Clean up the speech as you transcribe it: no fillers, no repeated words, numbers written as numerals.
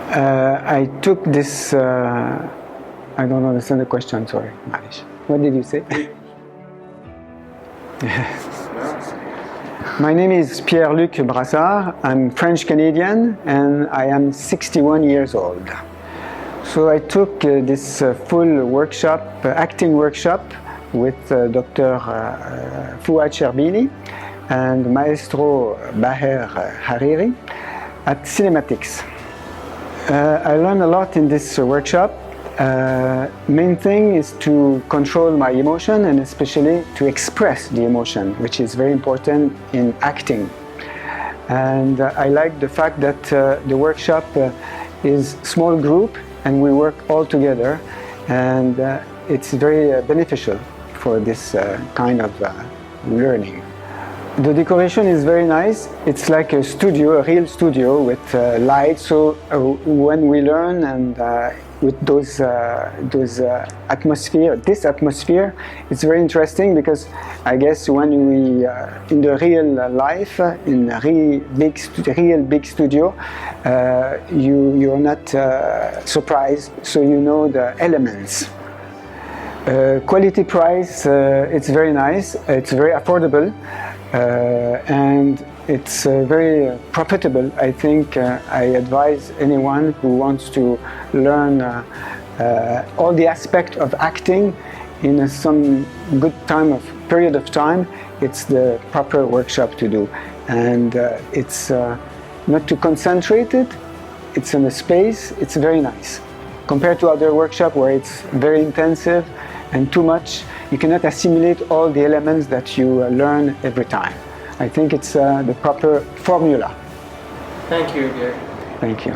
I took this. I don't understand the question. Sorry, معلش. What did you say? My name is Pierre Luc Brassard. I'm French Canadian and I am 61 years old. So I took this full workshop, acting workshop, with Dr. Fouad Sherbini and Maestro Baher Hariri at Cinematics. I learned a lot in this workshop. Main thing is to control my emotion and especially to express the emotion, which is very important in acting. And I like the fact that the workshop is small group and we work all together, and it's very beneficial for this kind of learning. The decoration is very nice. It's like a studio, a real studio with lights. So when we learn and with those atmosphere, this atmosphere, it's very interesting because I guess when we in the real life, in a real big studio, you're not surprised. So you know the elements. Quality price, it's very nice. It's very affordable. And it's very profitable. I think I advise anyone who wants to learn all the aspects of acting in some good period of time. It's the proper workshop to do, and it's not too concentrated. It's in a space. It's very nice compared to other workshops where it's very intensive and too much. You cannot assimilate all the elements that you learn every time. I think it's the proper formula. Thank you, Pierre. Thank you.